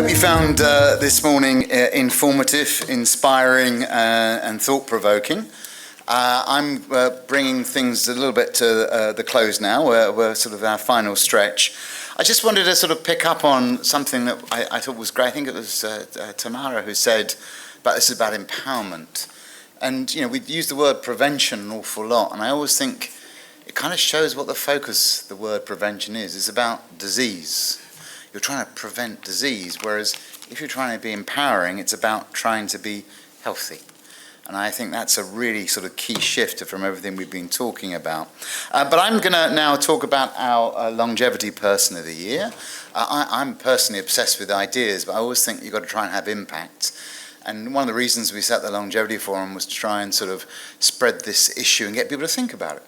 hope you found this morning informative, inspiring, and thought-provoking. I'm bringing things a little bit to the close now. We're sort of our final stretch. I just wanted to sort of pick up on something that I thought was great. I think it was Tamara who said, this is about empowerment. And, we use the word prevention an awful lot, and I always think it kind of shows what the focus the word prevention is. It's about disease. You're trying to prevent disease, whereas if you're trying to be empowering, it's about trying to be healthy. And I think that's a really sort of key shift from everything we've been talking about. But I'm going to now talk about our longevity person of the year. I'm personally obsessed with ideas, but I always think you've got to try and have impact. And one of the reasons we set the Longevity Forum was to try and sort of spread this issue and get people to think about it.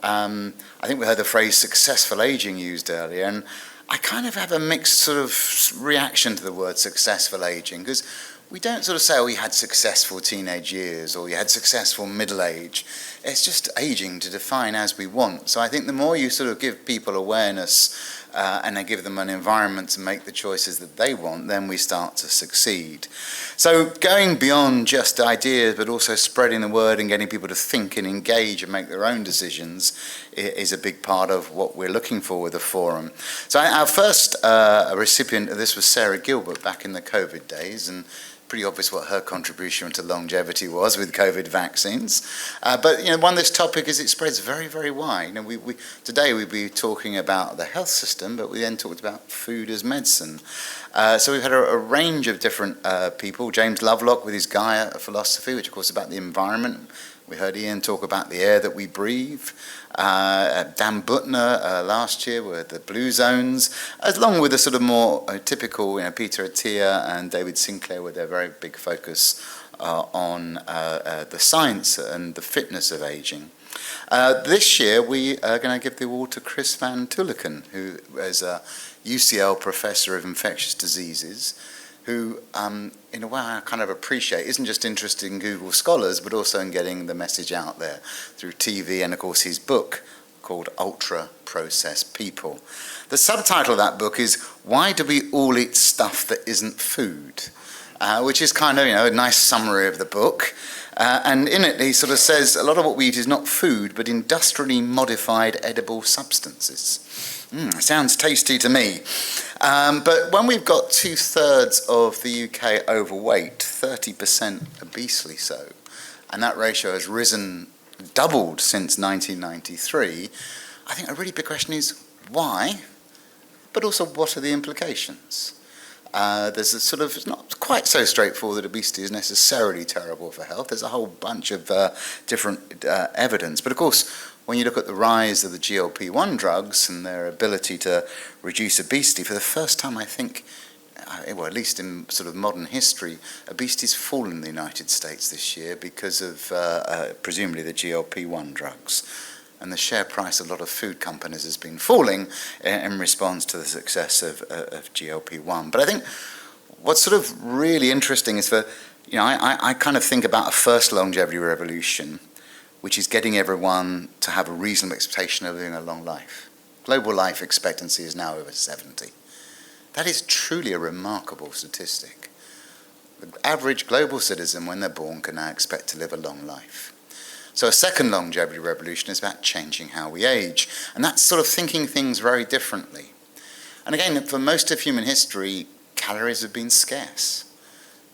I think we heard the phrase successful aging used earlier, and I kind of have a mixed sort of reaction to the word successful aging, because we don't sort of say, you had successful teenage years or you had successful middle age. It's just aging to define as we want. So I think the more you sort of give people awareness and then give them an environment to make the choices that they want, then we start to succeed. So going beyond just ideas, but also spreading the word and getting people to think and engage and make their own decisions is a big part of what we're looking for with the forum. So our first recipient of this was Sarah Gilbert back in the COVID days, and pretty obvious what her contribution to longevity was with COVID vaccines. But one of this topic is it spreads very, very wide. Today we'll be talking about the health system, but we then talked about food as medicine. So we've had a range of different people. James Lovelock with his Gaia philosophy, which of course is about the environment. We heard Ian talk about the air that we breathe. Dan Butner last year with the Blue Zones, along with the sort of more typical, Peter Attia and David Sinclair with their very big focus on the science and the fitness of aging. This year we are going to give the award to Chris van Tulleken, who is a UCL professor of infectious diseases, who, in a way I kind of appreciate, isn't just interested in Google Scholars, but also in getting the message out there through TV and, of course, his book called Ultra Processed People. The subtitle of that book is Why Do We All Eat Stuff That Isn't Food? Which is kind of, a nice summary of the book. And in it, he sort of says a lot of what we eat is not food, but industrially modified edible substances. Sounds tasty to me. But when we've got 2/3 of the UK overweight, 30% obesely so, and that ratio has doubled since 1993, I think a really big question is why, but also what are the implications? There's a sort of, it's not quite so straightforward that obesity is necessarily terrible for health. There's a whole bunch of different evidence. But of course, when you look at the rise of the GLP-1 drugs and their ability to reduce obesity, for the first time, I think, at least in sort of modern history, obesity's fallen in the United States this year because of presumably the GLP-1 drugs. And the share price of a lot of food companies has been falling in response to the success of GLP-1. But I think what's sort of really interesting is I kind of think about a first longevity revolution, which is getting everyone to have a reasonable expectation of living a long life. Global life expectancy is now over 70. That is truly a remarkable statistic. The average global citizen, when they're born, can now expect to live a long life. So a second longevity revolution is about changing how we age. And that's sort of thinking things very differently. And again, for most of human history, calories have been scarce.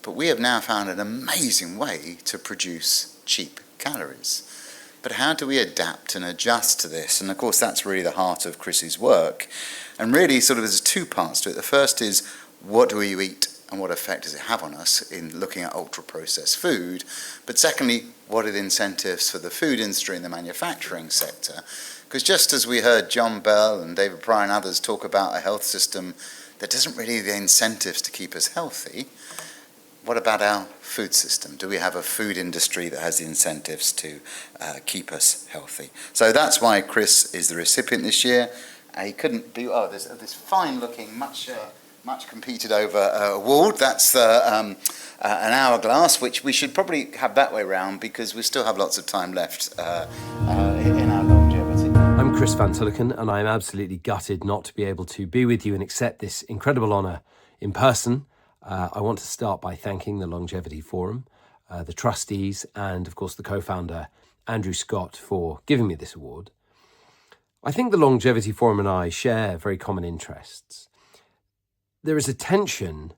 But we have now found an amazing way to produce cheap calories. But how do we adapt and adjust to this? And of course, that's really the heart of Chris's work. And really, sort of, there's two parts to it. The first is, what do we eat and what effect does it have on us in looking at ultra-processed food? But secondly, what are the incentives for the food industry and the manufacturing sector? Because just as we heard John Bell and David Pryor and others talk about a health system that doesn't really have the incentives to keep us healthy, what about our food system? Do we have a food industry that has the incentives to keep us healthy? So that's why Chris is the recipient this year. He couldn't be, there's this fine-looking, much competed over award. That's an hourglass, which we should probably have that way round because we still have lots of time left in our longevity. I'm Chris van Tulleken, and I'm absolutely gutted not to be able to be with you and accept this incredible honour in person. I want to start by thanking the Longevity Forum, the trustees, and of course the co-founder, Andrew Scott, for giving me this award. I think the Longevity Forum and I share very common interests. There is a tension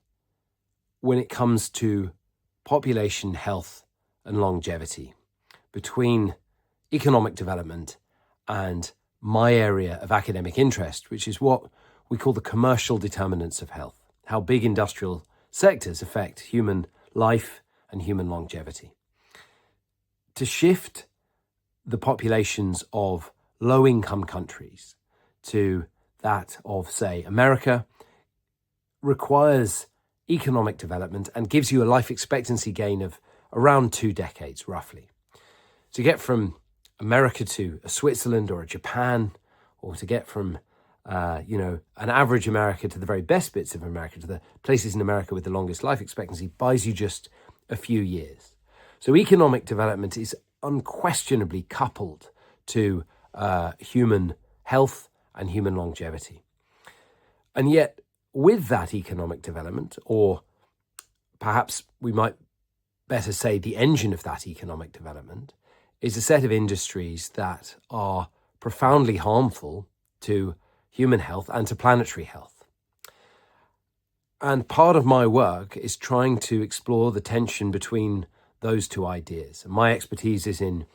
when it comes to population health and longevity between economic development and my area of academic interest, which is what we call the commercial determinants of health, how big industrial sectors affect human life and human longevity. To shift the populations of low-income countries to that of, say, America requires economic development and gives you a life expectancy gain of around 2 decades, roughly. To get from America to a Switzerland or a Japan, or to get from, an average America to the very best bits of America, to the places in America with the longest life expectancy, buys you just a few years. So economic development is unquestionably coupled to human health and human longevity. And yet, with that economic development, or perhaps we might better say the engine of that economic development, is a set of industries that are profoundly harmful to human health and to planetary health. And part of my work is trying to explore the tension between those two ideas. My expertise is in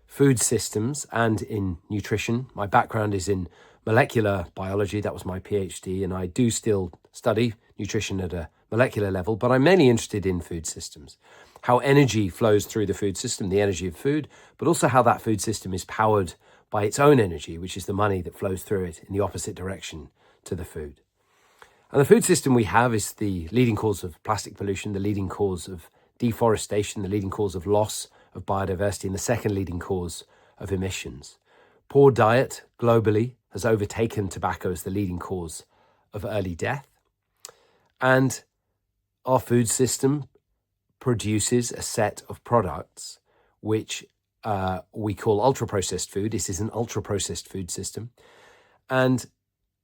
food systems and in nutrition. My background is in molecular biology. That was my PhD, and I do still study nutrition at a molecular level, but I'm mainly interested in food systems, how energy flows through the food system, the energy of food, but also how that food system is powered by its own energy, which is the money that flows through it in the opposite direction to the food. And the food system we have is the leading cause of plastic pollution, the leading cause of deforestation, the leading cause of loss of biodiversity, and the second leading cause of emissions. Poor diet globally has overtaken tobacco as the leading cause of early death. And our food system produces a set of products which we call ultra-processed food. This is an ultra-processed food system. And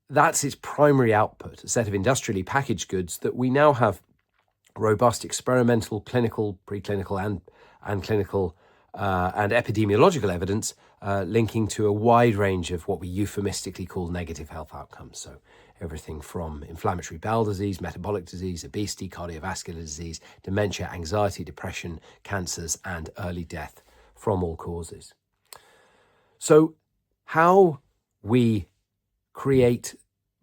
that's its primary output, a set of industrially packaged goods that we now have robust experimental, clinical, preclinical, and clinical and epidemiological evidence linking to a wide range of what we euphemistically call negative health outcomes. So everything from inflammatory bowel disease, metabolic disease, obesity, cardiovascular disease, dementia, anxiety, depression, cancers, and early death from all causes. So how we create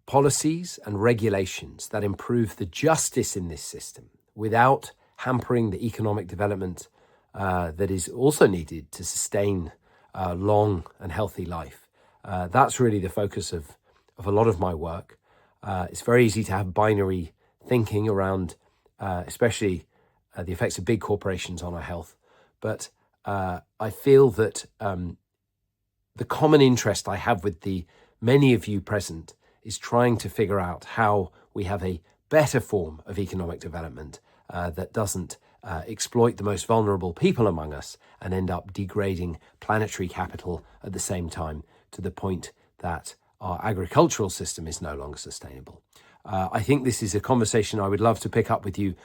policies and regulations that improve the justice in this system without hampering the economic development that is also needed to sustain long and healthy life. That's really the focus of a lot of my work. It's very easy to have binary thinking around, especially the effects of big corporations on our health. But I feel that the common interest I have with the many of you present is trying to figure out how we have a better form of economic development that doesn't exploit the most vulnerable people among us and end up degrading planetary capital at the same time to the point that our agricultural system is no longer sustainable. I think this is a conversation I would love to pick up with you,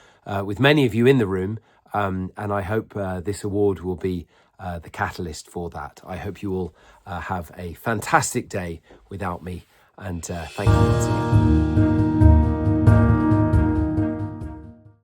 with many of you in the room, and I hope this award will be the catalyst for that. I hope you all have a fantastic day without me, and thank you once again.